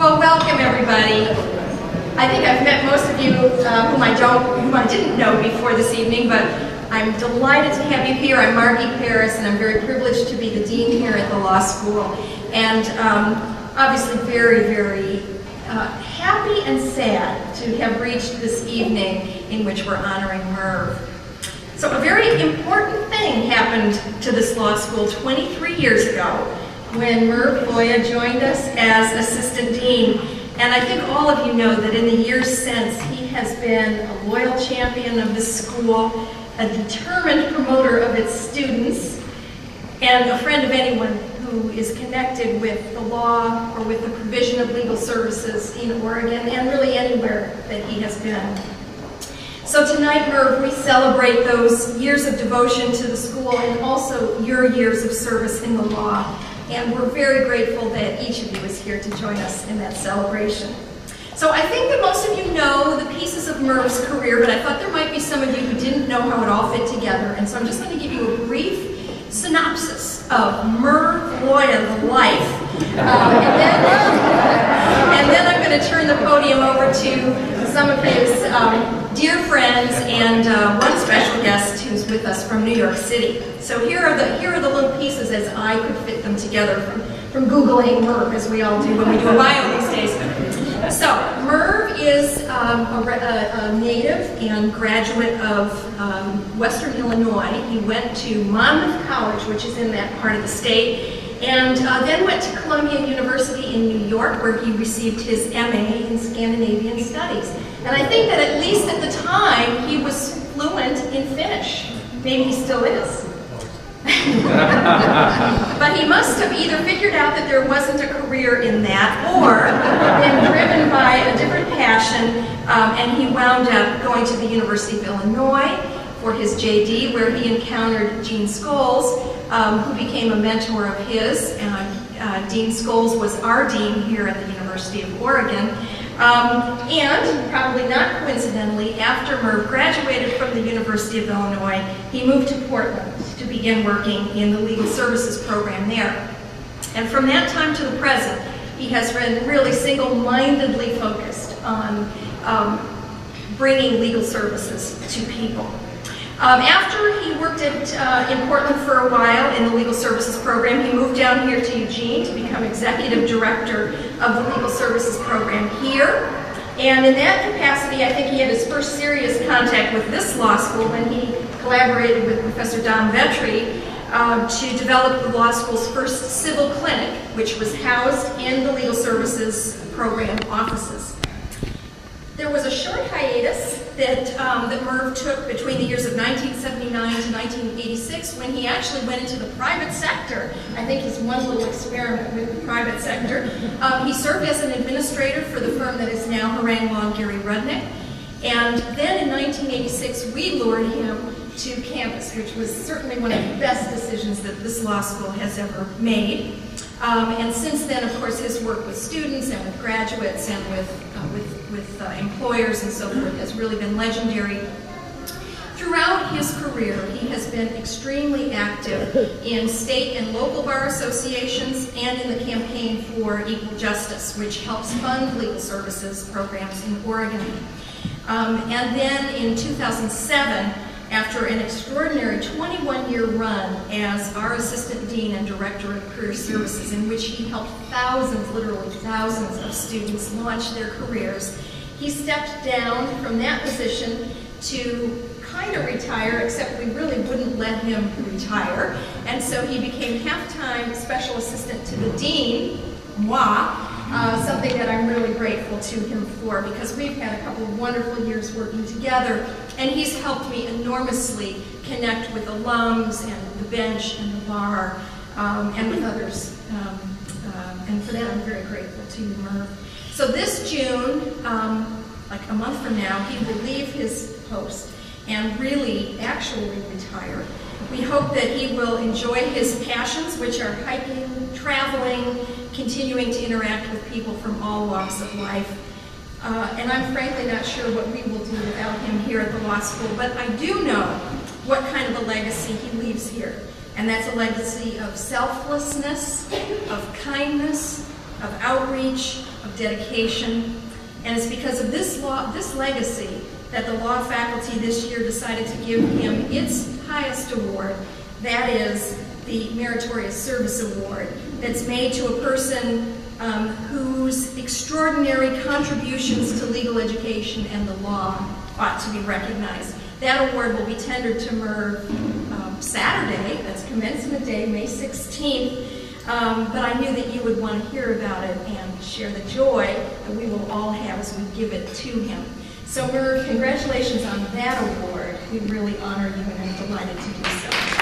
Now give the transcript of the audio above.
Well, welcome everybody. I think I've met most of you whom I didn't know before this evening, but I'm delighted to have you here. I'm Margie Paris, and I'm very privileged to be the dean here at the law school, and obviously very, very happy and sad to have reached this evening in which we're honoring Merv. So a very important thing happened to this law school 23 years ago when Merv Loya joined us as assistant dean. And I think all of you know that in the years since, he has been a loyal champion of this school, a determined promoter of its students, and a friend of anyone who is connected with the law or with the provision of legal services in Oregon and really anywhere that he has been. So tonight, Merv, we celebrate those years of devotion to the school and also your years of service in the law. And we're very grateful that each of you is here to join us in that celebration. So I think that most of you know the pieces of Merv's career, but I thought there might be some of you who didn't know how it all fit together. And so I'm just going to give you a brief synopsis of Merv Loya, the life. And then I'm going to turn the podium over to some of his dear friends and one special guest who's with us from New York City. So here are the little pieces as I could fit them together from Googling Merv, as we all do when we do a bio these days. So Merv is a native and graduate of Western Illinois. He went to Monmouth College, which is in that part of the state, and then went to Columbia University in New York, where he received his MA in Scandinavian Studies. And I think that at least at the time, he was fluent in Finnish. Maybe he still is. But he must have either figured out that there wasn't a career in that, or been driven by a different passion, and he wound up going to the University of Illinois for his JD, where he encountered Gene Scholes, who became a mentor of his. Dean Scholes was our dean here at the University of Oregon. And, probably not coincidentally, after Merv graduated from the University of Illinois, he moved to Portland to begin working in the legal services program there. And from that time to the present, he has been really single-mindedly focused on bringing legal services to people. After he worked in Portland for a while in the legal services program, he moved down here to Eugene to become executive director of the legal services program here. And in that capacity, I think he had his first serious contact with this law school when he collaborated with Professor Don Vetri to develop the law school's first civil clinic, which was housed in the legal services program offices. There was a short hiatus that Merv took between the years of 1979 to 1986 when he actually went into the private sector. I think his one little experiment with the private sector. He served as an administrator for the firm that is now Harang Law and Gary Rudnick. And then in 1986, we lured him to campus, which was certainly one of the best decisions that this law school has ever made. And since then, of course, his work with students and with graduates and with employers and so forth has really been legendary. Throughout his career, he has been extremely active in state and local bar associations and in the campaign for equal justice, which helps fund legal services programs in Oregon. And then in 2007, after an extraordinary 21-year run as our assistant dean and director of career services, in which he helped thousands, literally thousands of students launch their careers, he stepped down from that position to kind of retire, except we really wouldn't let him retire. And so he became half-time special assistant to the dean, moi, something that I'm really grateful to him for, because we've had a couple of wonderful years working together, and he's helped me enormously connect with alums and the bench and the bar and with others. And for that, I'm very grateful to you, Merv. So this June, like a month from now, he will leave his post and really actually retire. We hope that he will enjoy his passions, which are hiking, traveling, continuing to interact with people from all walks of life. And I'm frankly not sure what we will do without him here at the law school, but I do know what kind of a legacy he leaves here. And that's a legacy of selflessness, of kindness, of outreach, outreach, of dedication, and it's because of this legacy that the law faculty this year decided to give him its highest award. That is the Meritorious Service Award that's made to a person whose extraordinary contributions to legal education and the law ought to be recognized. That award will be tendered to Merv Saturday, that's commencement day, May 16th, but I knew that you would want to hear about it and share the joy that we will all have as we give it to him. So Merv, congratulations on that award. We really honor you and I'm delighted to do so.